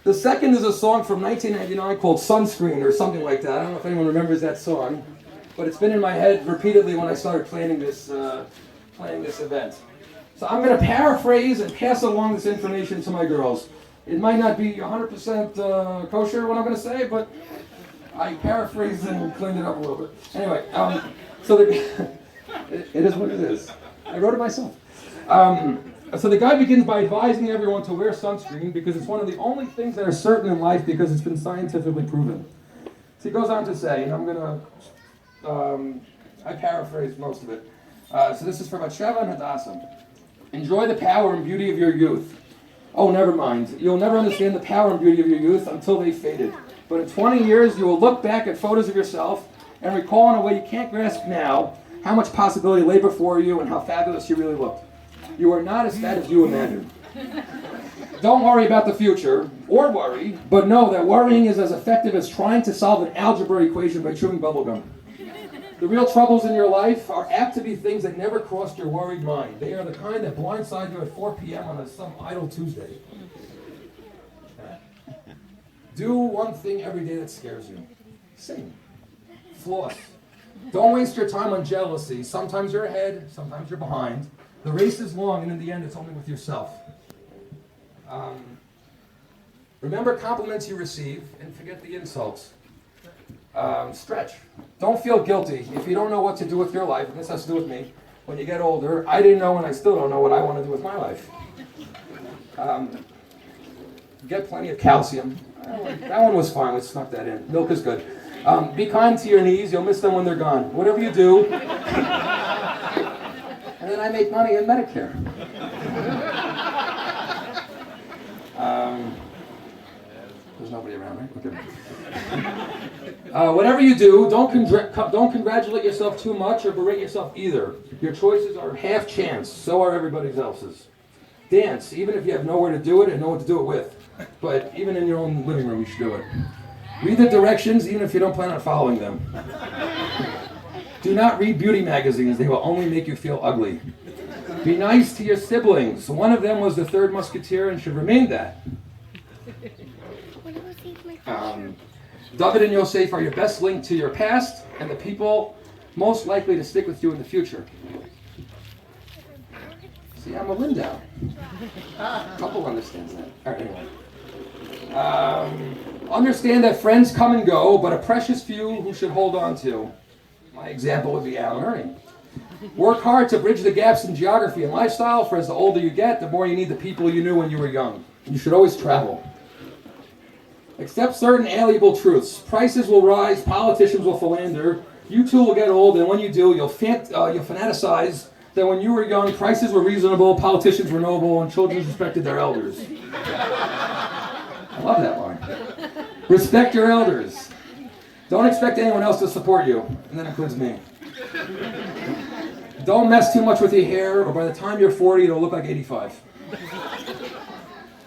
The second is a song from 1999 called Sunscreen or something like that. I don't know if anyone remembers that song, but it's been in my head repeatedly when I started planning this event. So I'm going to paraphrase and pass along this information to my girls. It might not be 100% kosher what I'm going to say, but I paraphrased and cleaned it up a little bit. Anyway, it is what it is. I wrote it myself. So the guy begins by advising everyone to wear sunscreen because it's one of the only things that are certain in life because it's been scientifically proven. So he goes on to say, and I'm going to, I paraphrase most of it. So this is from Batsheva and Hadassah. Enjoy the power and beauty of your youth. Oh, never mind. You'll never understand the power and beauty of your youth until they've faded. But in 20 years, you will look back at photos of yourself and recall in a way you can't grasp now how much possibility lay before you and how fabulous you really looked. You are not as fat as you imagined. Don't worry about the future, or worry, but know that worrying is as effective as trying to solve an algebra equation by chewing bubblegum. The real troubles in your life are apt to be things that never crossed your worried mind. They are the kind that blindside you at 4 p.m. on some idle Tuesday. Do one thing every day that scares you. Sing. Floss. Don't waste your time on jealousy. Sometimes you're ahead, sometimes you're behind. The race is long, and in the end, it's only with yourself. Remember compliments you receive, and forget the insults. Stretch. Don't feel guilty if you don't know what to do with your life, and this has to do with me. When you get older, I didn't know and I still don't know what I want to do with my life. Get plenty of calcium. That one was fine. We snuck that in. Milk is good. Be kind to your knees. You'll miss them when they're gone. Whatever you do. And then I make money in Medicare. There's nobody around, right? Okay. Whatever you do, don't congratulate yourself too much or berate yourself either. Your choices are half chance. So are everybody else's. Dance, even if you have nowhere to do it and no one to do it with. But even in your own living room, you should do it. Read the directions, even if you don't plan on following them. Do not read beauty magazines. They will only make you feel ugly. Be nice to your siblings. One of them was the third musketeer and should remain that. David and Yosef are your best link to your past and the people most likely to stick with you in the future. See, I'm a Lindau. A couple understands that. All right, anyway. Understand that friends come and go, but a precious few who should hold on to. My example would be Alan Ernie. Work hard to bridge the gaps in geography and lifestyle, for as the older you get, the more you need the people you knew when you were young. You should always travel. Accept certain alienable truths. Prices will rise, politicians will philander, you too will get old, and when you do, you'll fantasize that when you were young, prices were reasonable, politicians were noble, and children respected their elders. I love that line. Respect your elders. Don't expect anyone else to support you, and that includes me. Don't mess too much with your hair, or by the time you're 40, it'll look like 85.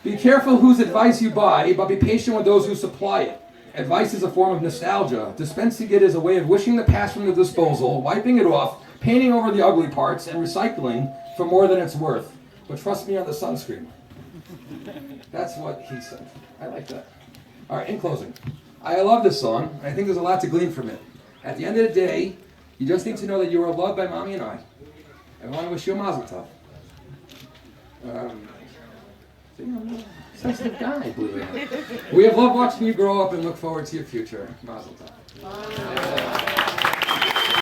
Be careful whose advice you buy, but be patient with those who supply it. Advice is a form of nostalgia. Dispensing it is a way of wishing the past from the disposal, wiping it off, painting over the ugly parts, and recycling for more than it's worth. But trust me on the sunscreen. That's what he said. I like that. All right, in closing. I love this song. I think there's a lot to glean from it. At the end of the day, you just need to know that you are loved by Mommy and I. I want to wish you a mazel tov. Sensitive guy, believe it or not. We have loved watching you grow up and look forward to your future. Mazel tov.